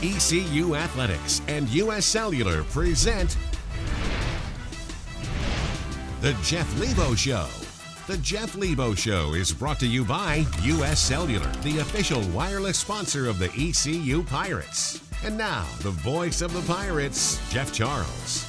ECU Athletics and U.S. Cellular present The Jeff Lebo Show. The Jeff Lebo Show is brought to you by U.S. Cellular, the official wireless sponsor of the ECU Pirates. And now, the voice of the Pirates, Jeff Charles.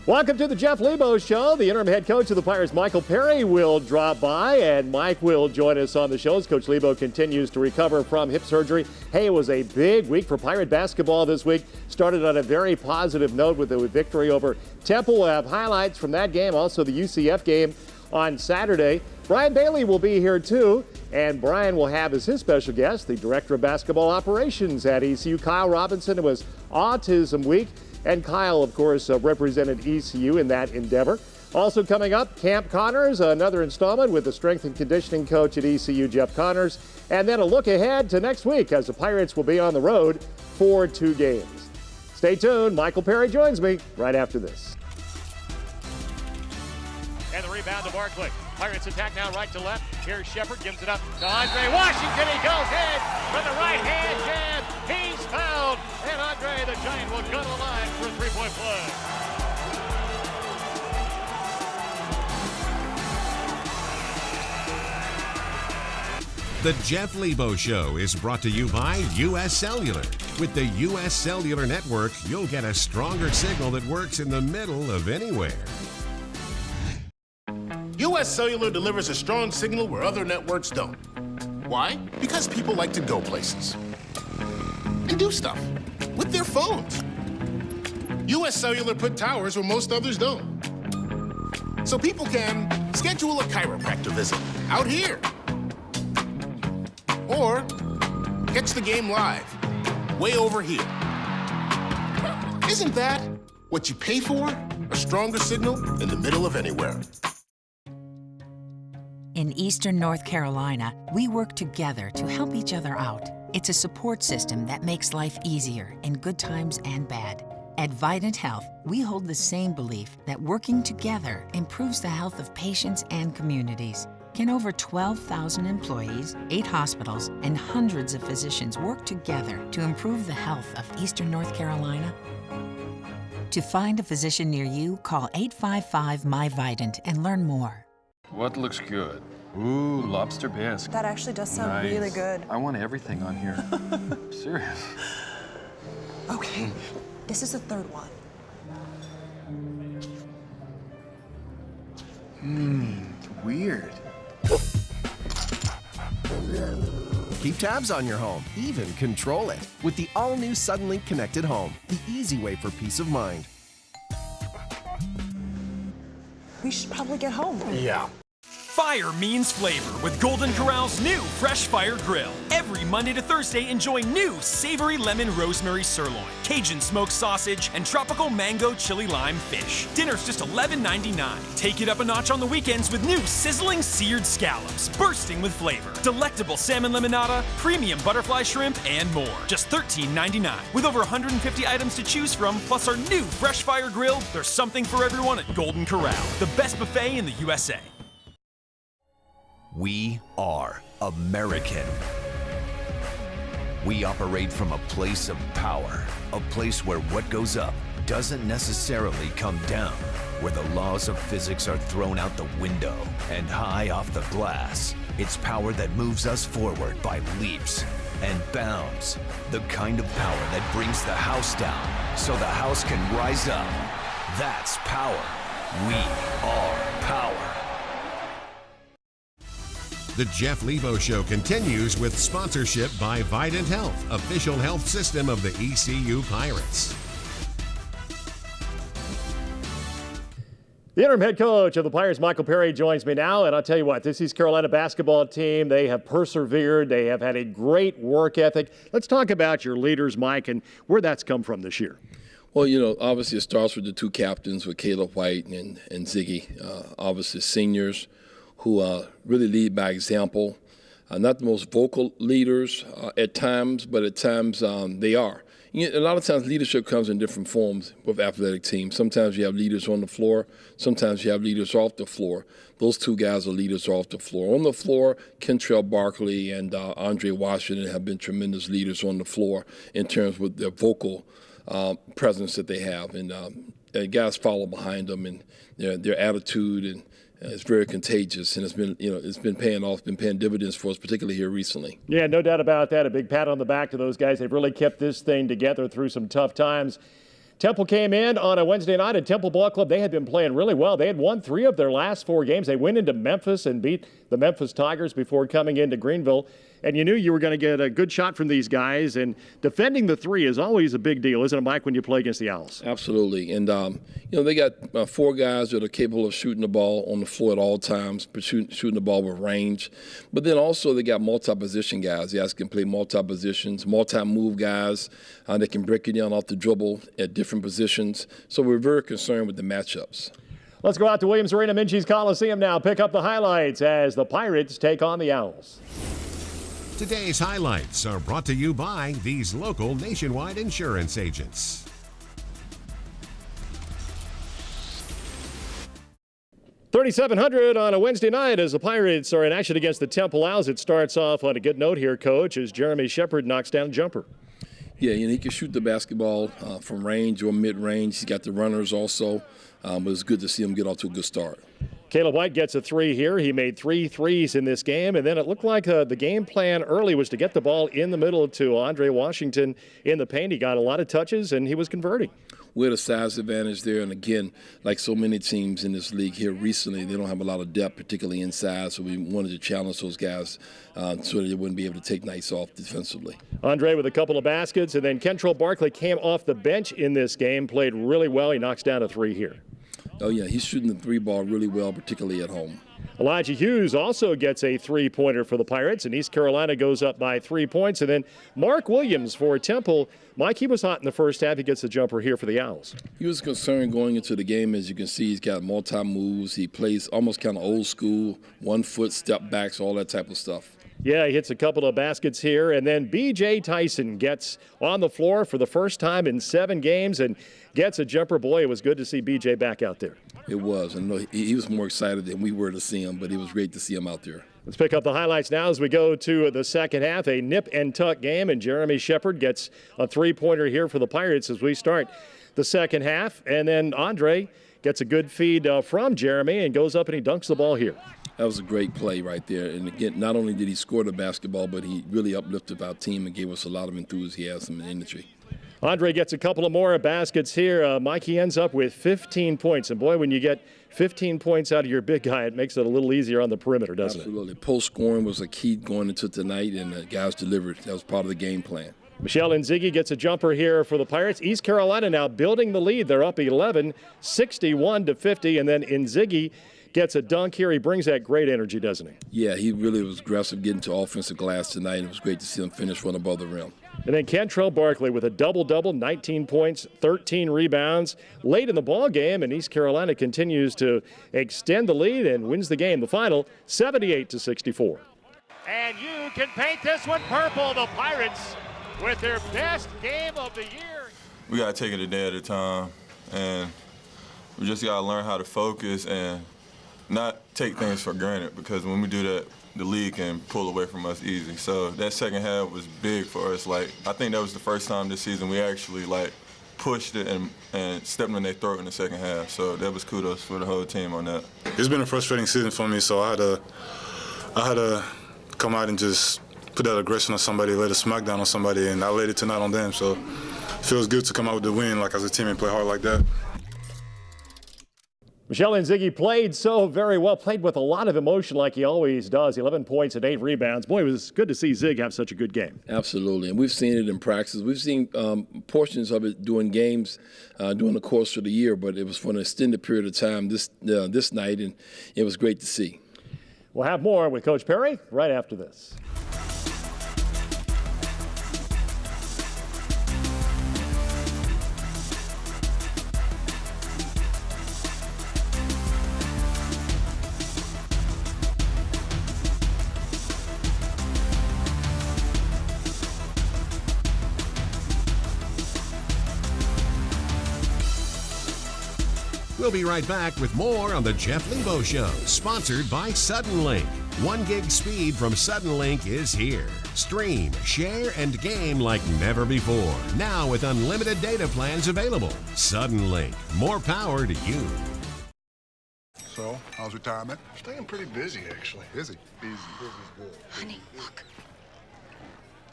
Welcome to the Jeff Lebo Show. The interim head coach of the Pirates, Michael Perry, will drop by, and Mike will join us on the show as Coach Lebo continues to recover from hip surgery. Hey, it was a big week for Pirate basketball this week. Started on a very positive note with a victory over Temple. We'll have highlights from that game, also the UCF game on Saturday. Brian Bailey will be here too, and Brian will have as his special guest the Director of Basketball Operations at ECU, Kyle Robinson. It was Autism Week. And Kyle, of course, represented ECU in that endeavor. Also coming up, Camp Connors, another installment with the strength and conditioning coach at ECU, Jeff Connors. And then a look ahead to next week as the Pirates will be on the road for 2 games. Stay tuned. Michael Perry joins me right after this. And the rebound to Barkley. Pirates attack now right to left. Here's Shepard, gives it up to Andre Washington. He goes in with the right hand jab. He's fouled. And Andre the Giant will go to the line for a three-point play. The Jeff Lebo Show is brought to you by U.S. Cellular. With the U.S. Cellular Network, you'll get a stronger signal that works in the middle of anywhere. U.S. Cellular delivers a strong signal where other networks don't. Why? Because people like to go places and do stuff with their phones. U.S. Cellular put towers where most others don't. So people can schedule a chiropractor visit out here. Or catch the game live, way over here. Isn't that what you pay for? A stronger signal in the middle of anywhere. In Eastern North Carolina, we work together to help each other out. It's a support system that makes life easier in good times and bad. At Vidant Health, we hold the same belief that working together improves the health of patients and communities. Can over 12,000 employees, 8 hospitals, and hundreds of physicians work together to improve the health of Eastern North Carolina? To find a physician near you, call 855-MY-VIDANT and learn more. What looks good? Ooh, lobster bisque. That actually does sound really good. I want everything on here. Serious. Okay, this is the third one. Weird. Keep tabs on your home, even control it, with the all-new Suddenlink Connected Home, the easy way for peace of mind. We should probably get home. Yeah. Fire means flavor with Golden Corral's new Fresh Fire Grill. Every Monday to Thursday, enjoy new savory lemon rosemary sirloin, Cajun smoked sausage, and tropical mango chili lime fish. Dinner's just $11.99. Take it up a notch on the weekends with new sizzling seared scallops, bursting with flavor, delectable salmon limonada, premium butterfly shrimp, and more. Just $13.99. With over 150 items to choose from, plus our new Fresh Fire Grill, there's something for everyone at Golden Corral, the best buffet in the USA. We are American. We operate from a place of power, a place where what goes up doesn't necessarily come down, where the laws of physics are thrown out the window and high off the glass. It's power that moves us forward by leaps and bounds, the kind of power that brings the house down so the house can rise up. That's power. We are power. The Jeff Lebo Show continues with sponsorship by Vidant Health, official health system of the ECU Pirates. The interim head coach of the Pirates, Michael Perry, joins me now. And I'll tell you what, this East Carolina basketball team, they have persevered. They have had a great work ethic. Let's talk about your leaders, Mike, and where that's come from this year. Well, you know, obviously it starts with the 2 captains, with Caleb White and Ziggy, obviously seniors who really lead by example. Not the most vocal leaders at times, but at times they are. A lot of times leadership comes in different forms with athletic teams. Sometimes you have leaders on the floor. Sometimes you have leaders off the floor. Those two guys are leaders off the floor. On the floor, Kentrell Barkley and Andre Washington have been tremendous leaders on the floor in terms of their vocal presence that they have. And guys follow behind them, and their attitude and it's very contagious, and it's been paying off, been paying dividends for us, particularly here recently. Yeah, no doubt about that. A big pat on the back to those guys. They've really kept this thing together through some tough times. Temple came in on a Wednesday night at Temple Ball Club. They had been playing really well. They had won 3 of their last 4 games. They went into Memphis and beat the Memphis Tigers before coming into Greenville. And you knew you were going to get a good shot from these guys. And defending the 3 is always a big deal, isn't it, Mike, when you play against the Owls? Absolutely. And, they got 4 guys that are capable of shooting the ball on the floor at all times, shooting the ball with range. But then also they got multi-position guys. Guys can play multi-positions, multi-move guys that can break it down off the dribble at different positions. So we're very concerned with the matchups. Let's go out to Williams Arena, Minges Coliseum now. Pick up the highlights as the Pirates take on the Owls. Today's highlights are brought to you by these local Nationwide insurance agents. $3,700 on a Wednesday night as the Pirates are in action against the Temple Owls. It starts off on a good note here, Coach, as Jeremy Shepard knocks down a jumper. Yeah, he can shoot the basketball from range or mid-range. He's got the runners also, but it's good to see him get off to a good start. Caleb White gets a 3 here. He made 3 threes in this game, and then it looked like the game plan early was to get the ball in the middle to Andre Washington in the paint. He got a lot of touches, and he was converting. We had a size advantage there, and again, like so many teams in this league here recently, they don't have a lot of depth, particularly inside, so we wanted to challenge those guys so that they wouldn't be able to take nights off defensively. Andre with a couple of baskets, and then Kentrell Barkley came off the bench in this game, played really well. He knocks down a 3 here. Oh, yeah, he's shooting the 3 ball really well, particularly at home. Elijah Hughes also gets a 3-pointer for the Pirates, and East Carolina goes up by 3 points. And then Mark Williams for Temple. Mike, he was hot in the first half. He gets a jumper here for the Owls. He was concerned going into the game. As you can see, he's got multi-moves. He plays almost kind of old school, 1-foot step backs, all that type of stuff. Yeah, he hits a couple of baskets here. And then B.J. Tyson gets on the floor for the first time in 7 games and gets a jumper. Boy, it was good to see B.J. back out there. It was. And he was more excited than we were to see him, but it was great to see him out there. Let's pick up the highlights now as we go to the second half. A nip and tuck game, and Jeremy Shepard gets a 3-pointer here for the Pirates as we start the second half. And then Andre gets a good feed from Jeremy and goes up and he dunks the ball here. That was a great play right there. And again, not only did he score the basketball, but he really uplifted our team and gave us a lot of enthusiasm and energy. Andre gets a couple of more baskets here. Mike, he ends up with 15 points. And boy, when you get 15 points out of your big guy, it makes it a little easier on the perimeter, doesn't it? Absolutely. Post scoring was a key going into tonight, and the guys delivered. That was part of the game plan. Michelle Nzigi gets a jumper here for the Pirates. East Carolina now building the lead. They're up 11, 61-50, and then Nzigi gets a dunk here. He brings that great energy, doesn't he? Yeah, he really was aggressive getting to offensive glass tonight. It was great to see him finish one above the rim. And then Kentrell Barkley with a double-double, 19 points, 13 rebounds late in the ball game, and East Carolina continues to extend the lead and wins the game. The final, 78-64. And you can paint this one purple. The Pirates with their best game of the year. We got to take it a day at a time, and we just got to learn how to focus and not take things for granted, because when we do that, the league can pull away from us easy. So that second half was big for us. I think that was the first time this season we actually pushed it and stepped in their throat in the second half. So that was kudos for the whole team on that. It's been a frustrating season for me, so I had to come out and just put that aggression on somebody, lay a smackdown on somebody, and I laid it tonight on them. So it feels good to come out with the win, as a team, and play hard like that. Michelle Nzigi played so very well, played with a lot of emotion like he always does. 11 points and 8 rebounds. Boy, it was good to see Zig have such a good game. Absolutely, and we've seen it in practice. We've seen portions of it during games during the course of the year, but it was for an extended period of time this night, and it was great to see. We'll have more with Coach Perry right after this. We'll be right back with more on The Jeff Lebo Show, sponsored by Suddenlink. 1 gig speed from Suddenlink is here. Stream, share, and game like never before. Now with unlimited data plans available. Suddenlink, more power to you. So, how's retirement? Staying pretty busy, actually. Busy? Busy's good. Honey, look.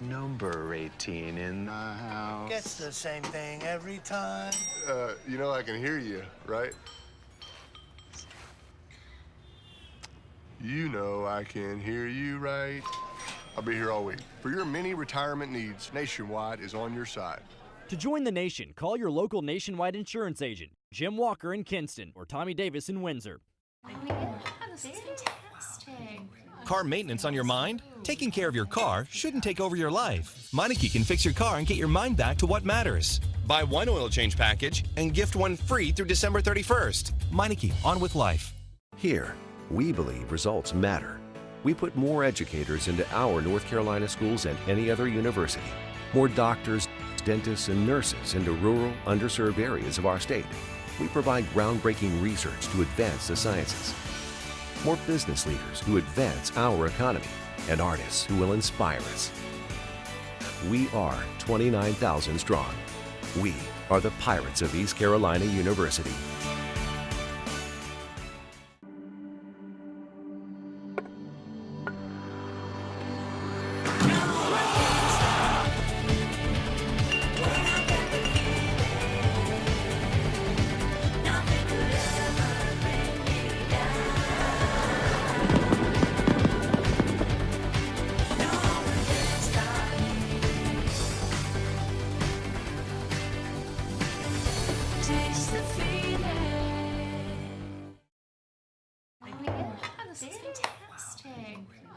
Number 18 in the house. Gets the same thing every time. You know I can hear you, right? You know I can hear you, right? I'll be here all week. For your many retirement needs, Nationwide is on your side. To join the nation, call your local Nationwide insurance agent, Jim Walker in Kinston or Tommy Davis in Windsor. This is fantastic. Car maintenance on your mind? Taking care of your car shouldn't take over your life. Meineke can fix your car and get your mind back to what matters. Buy 1 oil change package and gift 1 free through December 31st. Meineke, on with life. Here, we believe results matter. We put more educators into our North Carolina schools than any other university. More doctors, dentists, and nurses into rural, underserved areas of our state. We provide groundbreaking research to advance the sciences. More business leaders who advance our economy, and artists who will inspire us. We are 29,000 strong. We are the Pirates of East Carolina University.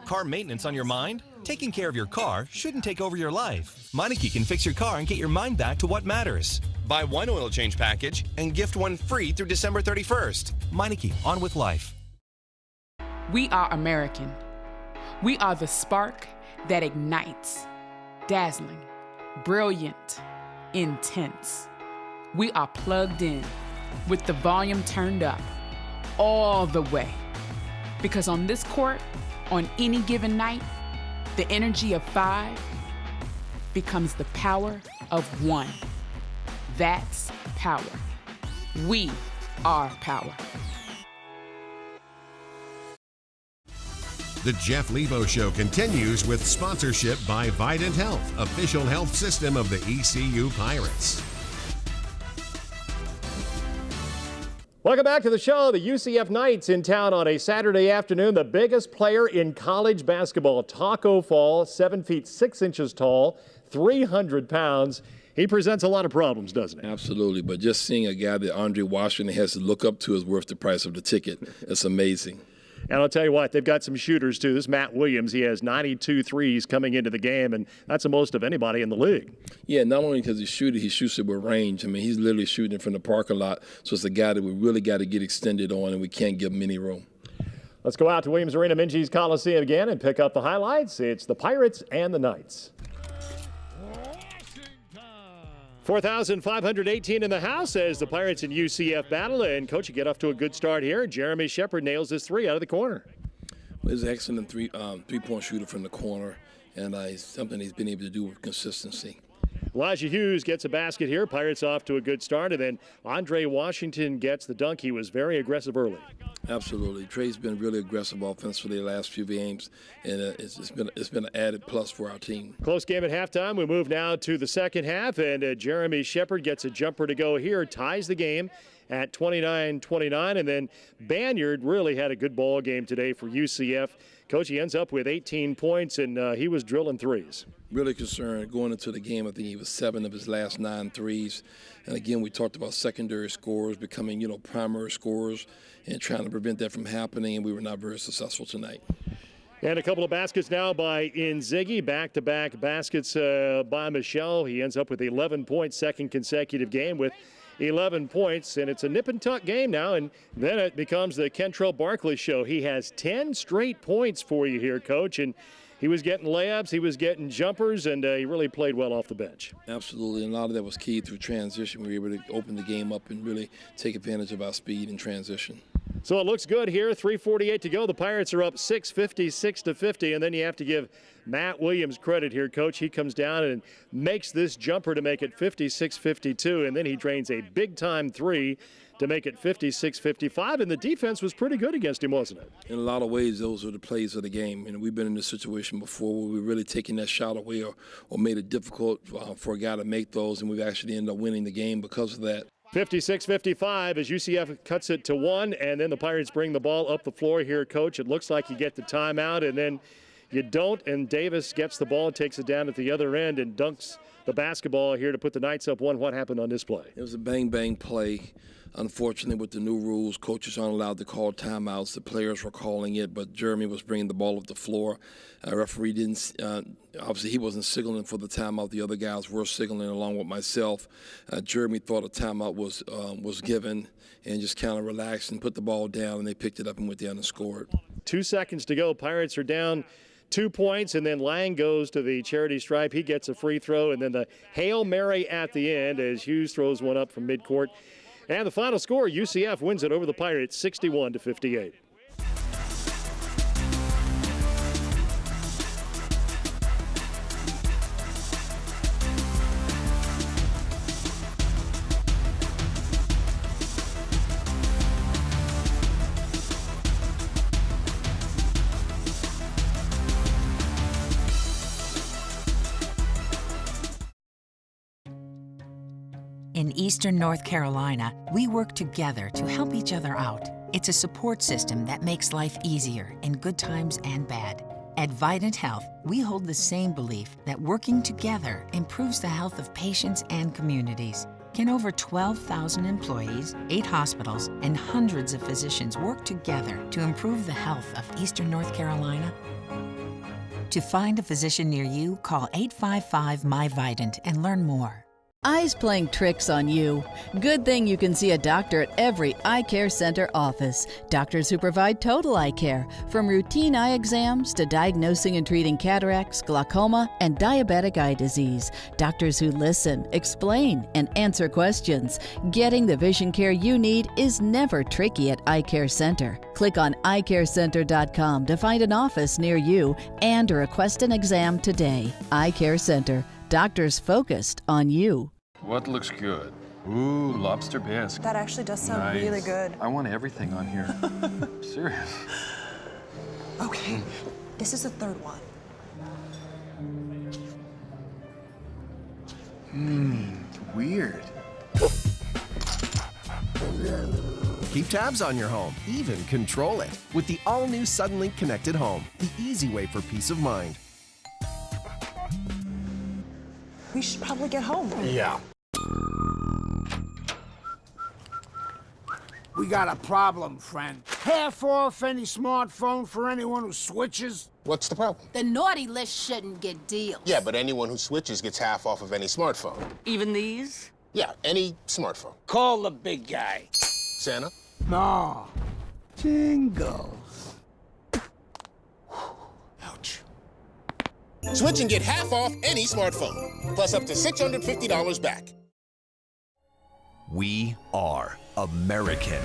Car maintenance on your mind? Taking care of your car shouldn't take over your life. Meineke can fix your car and get your mind back to what matters. Buy 1 oil change package and gift 1 free through December 31st. Meineke, on with life. We are American. We are the spark that ignites. Dazzling, brilliant, intense. We are plugged in with the volume turned up all the way. Because on this court, on any given night, the energy of 5 becomes the power of 1. That's power. We are power. The Jeff Lebo Show continues with sponsorship by Vidant Health, official health system of the ECU Pirates. Welcome back to the show. The UCF Knights in town on a Saturday afternoon. The biggest player in college basketball, Taco Fall, 7 feet 6 inches tall, 300 pounds. He presents a lot of problems, doesn't he? Absolutely, but just seeing a guy that Andre Washington has to look up to is worth the price of the ticket. It's amazing. And I'll tell you what, they've got some shooters, too. This Matt Williams, he has 92 threes coming into the game, and that's the most of anybody in the league. Yeah, not only because he shoots it with range. I mean, he's literally shooting it from the parking lot, so it's a guy that we really got to get extended on, and we can't give him any room. Let's go out to Williams Arena, Minges Coliseum again, and pick up the highlights. It's the Pirates and the Knights. 4,518 in the house as the Pirates and UCF battle. And, Coach, you get off to a good start here. Jeremy Shepard nails his 3 out of the corner. Well, he's an excellent three-point shooter from the corner, and it's something he's been able to do with consistency. Elijah Hughes gets a basket here. Pirates off to a good start. And then Andre Washington gets the dunk. He was very aggressive early. Absolutely. Trey's been really aggressive offensively the last few games, and it's been an added plus for our team. Close game at halftime. We move now to the second half, and Jeremy Shepard gets a jumper to go here, ties the game at 29-29, and then Banyard really had a good ball game today for UCF. Coach, he ends up with 18 points, and he was drilling threes. Really concerned going into the game. I think he was 7 of his last 9 threes. And again, we talked about secondary scorers becoming, primary scorers and trying to prevent that from happening, and we were not very successful tonight. And a couple of baskets now by Inzighi. Back-to-back baskets by Michelle. He ends up with 11 points, second consecutive game with 11 points, and it's a nip-and-tuck game now, and then it becomes the Kentrell Barkley show. He has 10 straight points for you here, Coach, and he was getting layups, he was getting jumpers, and he really played well off the bench. Absolutely, and a lot of that was key through transition. We were able to open the game up and really take advantage of our speed in transition. So it looks good here. 3:48 to go. The Pirates are up 6-50 and then you have to give Matt Williams credit here, Coach. He comes down and makes this jumper to make it 56-52, and then he drains a big-time three to make it 56-55, and the defense was pretty good against him, wasn't it? In a lot of ways, those are the plays of the game. And we've been in this situation before where we're really taking that shot away or made it difficult for a guy to make those, and we've actually ended up winning the game because of that. 56-55 as UCF cuts it to 1, and then the Pirates bring the ball up the floor here, Coach. It looks like you get the timeout, and then you don't, and Davis gets the ball, takes it down at the other end, and dunks the basketball here to put the Knights up 1. What happened on this play? It was a bang-bang play. Unfortunately, with the new rules, coaches aren't allowed to call timeouts. The players were calling it, but Jeremy was bringing the ball up the floor. Referee didn't, obviously he wasn't signaling for the timeout. The other guys were signaling along with myself. Jeremy thought a timeout was given and just kind of relaxed and put the ball down, and they picked it up and went down and scored. 2 seconds to go. Pirates are down 2 points, and then Lang goes to the charity stripe. He gets a free throw, and then the Hail Mary at the end as Hughes throws one up from midcourt. And the final score, UCF wins it over the Pirates 61-58. In Eastern North Carolina, we work together to help each other out. It's a support system that makes life easier in good times and bad. At Vidant Health, we hold the same belief that working together improves the health of patients and communities. Can over 12,000 employees, 8 hospitals, and hundreds of physicians work together to improve the health of Eastern North Carolina? To find a physician near you, call 855-MY-VIDANT and learn more. Eyes playing tricks on you. Good thing you can see a doctor at every eye care center office. Doctors who provide total eye care, from routine eye exams to diagnosing and treating cataracts, glaucoma, and diabetic eye disease. Doctors who listen, explain, and answer questions. Getting the vision care you need is never tricky at Eye Care Center. Click on eyecarecenter.com to find an office near you and to request an exam today. Eye Care Center. Doctors focused on you. What looks good? Ooh, lobster bisque. That actually does sound really good. I want everything on here. Serious. Okay, this is the third one. Weird. Keep tabs on your home, even control it, with the all-new Suddenlink Connected Home, the easy way for peace of mind. We should probably get home. Yeah. We got a problem, friend. Half off any smartphone for anyone who switches. What's the problem? The naughty list shouldn't get deals. Yeah, but anyone who switches gets half off of any smartphone. Even these? Yeah, any smartphone. Call the big guy. Santa? No. Jingles. Ouch. Switch and get half off any smartphone, plus up to $650 back. We are American.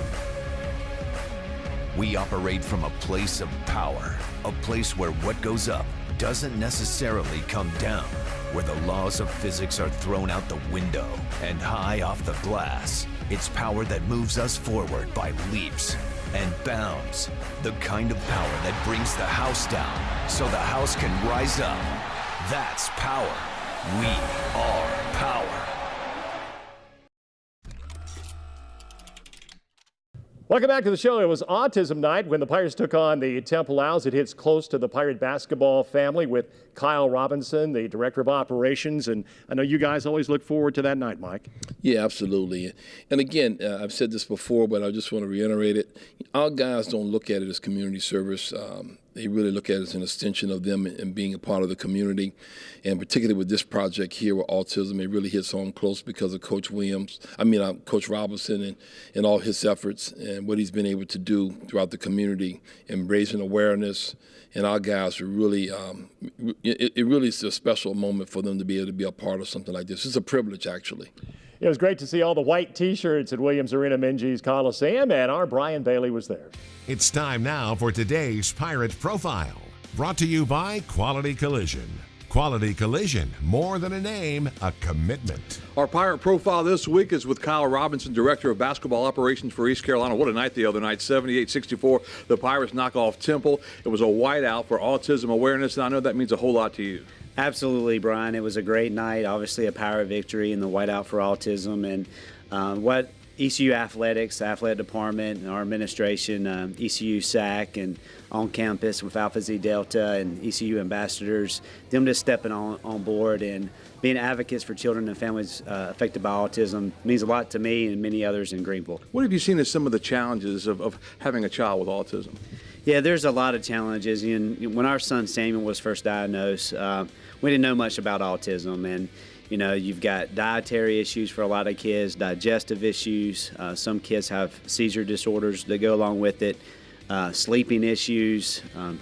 We operate from a place of power, a place where what goes up doesn't necessarily come down, where the laws of physics are thrown out the window and high off the glass. It's power that moves us forward by leaps and bounds. The kind of power that brings the house down so the house can rise up. That's power. We are power. Welcome back to the show. It was Autism Night when the Pirates took on the Temple Owls. It hits close to the Pirate basketball family with Kyle Robinson, the Director of Operations. And I know you guys always look forward to that night, Mike. Yeah, absolutely. And again, I've said this before, but I just want to reiterate it. Our guys don't look at it as community service. They really look at it as an extension of them and being a part of the community. And particularly with this project here with autism, it really hits home close because of Coach Robinson and all his efforts and what he's been able to do throughout the community and raising awareness. And our guys are really, it really is a special moment for them to be able to be a part of something like this. It's a privilege, actually. It was great to see all the white T-shirts at Williams Arena Minges Coliseum, and our Brian Bailey was there. It's time now for today's Pirate Profile, brought to you by Quality Collision. Quality Collision, more than a name, a commitment. Our Pirate Profile this week is with Kyle Robinson, Director of Basketball Operations for East Carolina. What a night the other night, 78-64. The Pirates knock off Temple. It was a whiteout for autism awareness, and I know that means a whole lot to you. Absolutely, Brian. It was a great night. Obviously a Pirate victory in the whiteout for autism. And what ECU Athletics, Athletic Department, and our administration, ECU SAC, and on campus with Alpha Zeta Delta and ECU ambassadors, them just stepping on board and being advocates for children and families affected by autism means a lot to me and many others in Greenville. What have you seen as some of the challenges of having a child with autism? Yeah, there's a lot of challenges. And when our son Samuel was first diagnosed, we didn't know much about autism. And you know, you've got dietary issues for a lot of kids, digestive issues. Some kids have seizure disorders that go along with it, sleeping issues,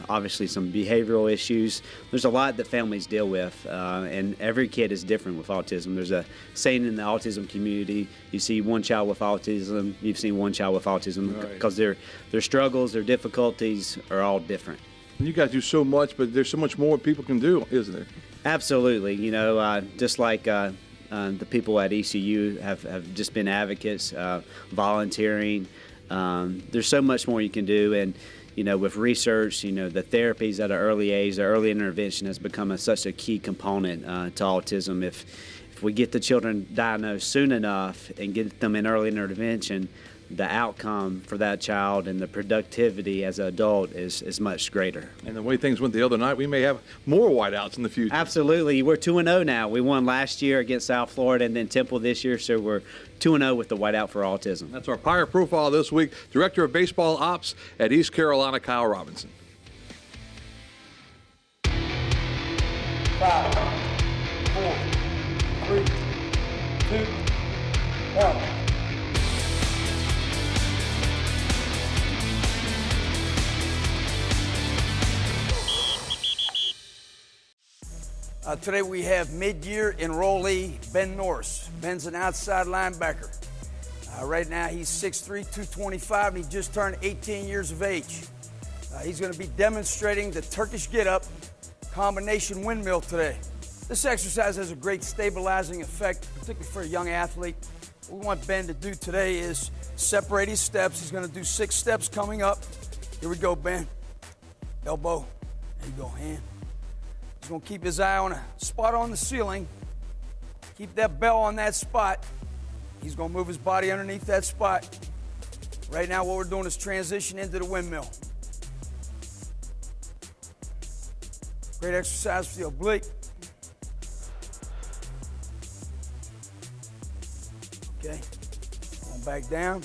obviously some behavioral issues. There's a lot that families deal with, and every kid is different with autism. There's a saying in the autism community, you see one child with autism, you've seen one child with autism, because their struggles, their difficulties are all different. You guys do so much, but there's so much more people can do, isn't there? Absolutely. You know, just like the people at ECU have just been advocates, volunteering. There's so much more you can do. And, you know, with research, you know, the therapies at an early age, the early intervention has become such a key component to autism. If we get the children diagnosed soon enough and get them in early intervention, the outcome for that child and the productivity as an adult is much greater. And the way things went the other night, we may have more whiteouts in the future. Absolutely. We're 2-0 now. We won last year against South Florida and then Temple this year, so we're 2-0 with the whiteout for autism. That's our Pirate Profile this week. Director of Baseball Ops at East Carolina, Kyle Robinson. 5, 4, 3, 2, 1. Today we have mid-year enrollee Ben Norris. Ben's an outside linebacker. Right now he's 6'3", 225, and he just turned 18 years of age. He's going to be demonstrating the Turkish get-up combination windmill today. This exercise has a great stabilizing effect, particularly for a young athlete. What we want Ben to do today is separate his steps. He's going to do 6 steps coming up. Here we go, Ben. Elbow. There you go, hand. He's going to keep his eye on a spot on the ceiling. Keep that bell on that spot. He's going to move his body underneath that spot. Right now, what we're doing is transition into the windmill. Great exercise for the oblique. Okay, going back down.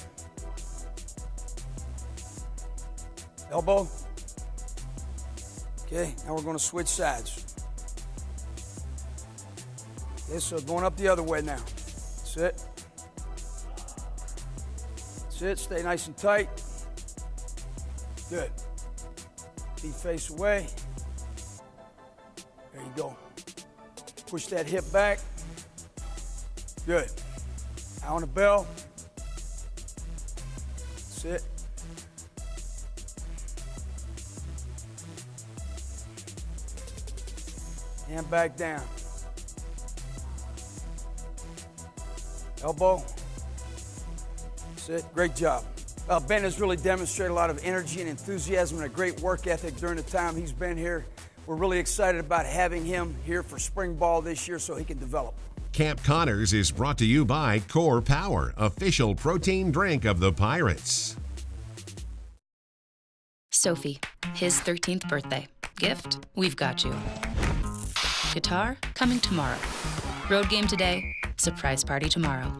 Elbow. Okay, now we're going to switch sides. Okay, so going up the other way now. That's it. That's it. Stay nice and tight. Good. Feet face away. There you go. Push that hip back. Good. Eye on the bell. That's it. And back down. Elbow. That's it. Great job. Ben has really demonstrated a lot of energy and enthusiasm and a great work ethic during the time he's been here. We're really excited about having him here for spring ball this year so he can develop. Camp Connors is brought to you by Core Power, official protein drink of the Pirates. Sophie, his 13th birthday. Gift, we've got you. Guitar, coming tomorrow. Road game today, surprise party tomorrow.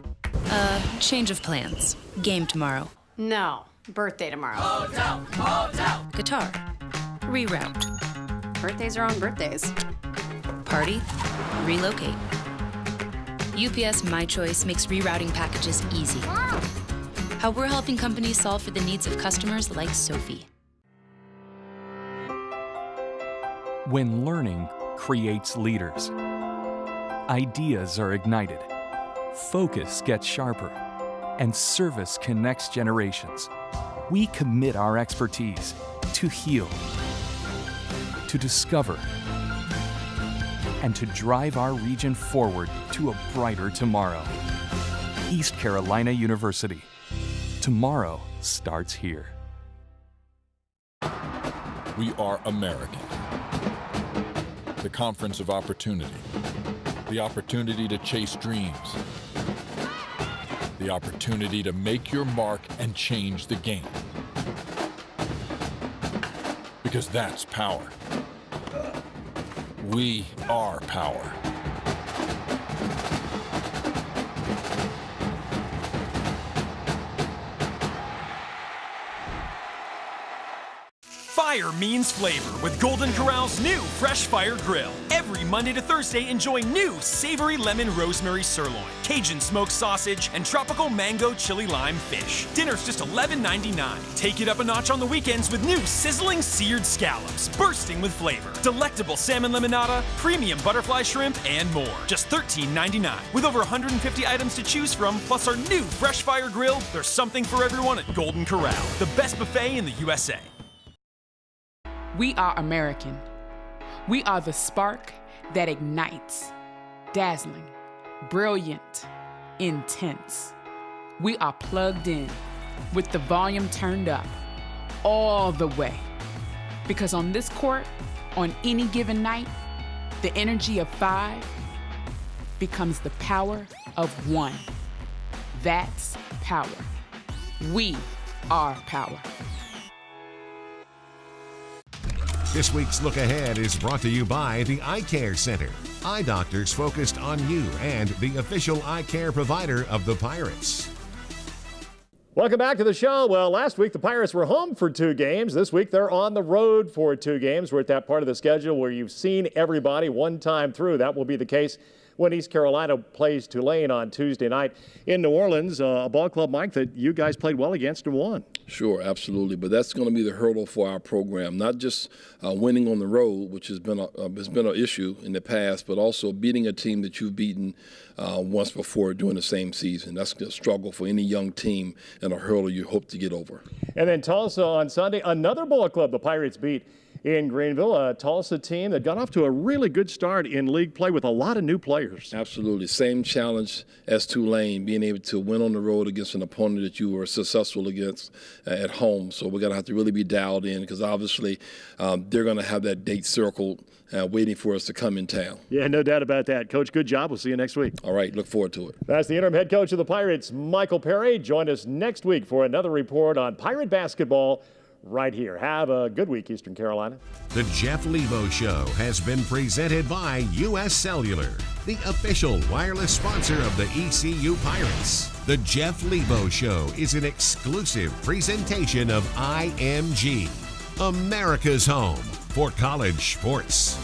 Change of plans. Game tomorrow. No, birthday tomorrow. Guitar, Reroute. Birthdays are on birthdays. Party? Relocate. UPS My Choice makes rerouting packages easy. How we're helping companies solve for the needs of customers like Sophie. When learning creates leaders, ideas are ignited, focus gets sharper, and service connects generations. We commit our expertise to heal, to discover, and to drive our region forward to a brighter tomorrow. East Carolina University. Tomorrow starts here. We are American. The conference of opportunity. The opportunity to chase dreams. The opportunity to make your mark and change the game. Because that's power. We are power. Fire means flavor with Golden Corral's new Fresh Fire Grill. Every Monday to Thursday, enjoy new savory lemon rosemary sirloin, Cajun smoked sausage, and tropical mango chili lime fish. Dinner's just $11.99. Take it up a notch on the weekends with new sizzling seared scallops, bursting with flavor, delectable salmon limonada, premium butterfly shrimp, and more. Just $13.99. With over 150 items to choose from, plus our new Fresh Fire Grill, there's something for everyone at Golden Corral, the best buffet in the USA. We are American. We are the spark that ignites. Dazzling, brilliant, intense. We are plugged in with the volume turned up all the way. Because on this court, on any given night, the energy of 5 becomes the power of 1. That's power. We are power. This week's Look Ahead is brought to you by the Eye Care Center. Eye doctors focused on you and the official eye care provider of the Pirates. Welcome back to the show. Well, last week the Pirates were home for 2 games. This week they're on the road for 2 games. We're at that part of the schedule where you've seen everybody one time through. That will be the case when East Carolina plays Tulane on Tuesday night in New Orleans, a ball club, Mike, that you guys played well against and won. Sure, absolutely. But that's going to be the hurdle for our program, not just winning on the road, which has been an issue in the past, but also beating a team that you've beaten once before during the same season. That's a struggle for any young team and a hurdle you hope to get over. And then Tulsa on Sunday, another ball club the Pirates beat in Greenville, a Tulsa team that got off to a really good start in league play with a lot of new players. Absolutely. Same challenge as Tulane, being able to win on the road against an opponent that you were successful against at home. So we're going to have to really be dialed in because obviously they're going to have that date circled waiting for us to come in town. Yeah, no doubt about that. Coach, good job. We'll see you next week. All right. Look forward to it. That's the interim head coach of the Pirates, Michael Perry. Join us next week for another report on Pirate basketball right here. Have a good week, Eastern Carolina. The Jeff Lebo Show has been presented by U.S. Cellular, the official wireless sponsor of the ECU Pirates. The Jeff Lebo Show is an exclusive presentation of IMG, America's home for college sports.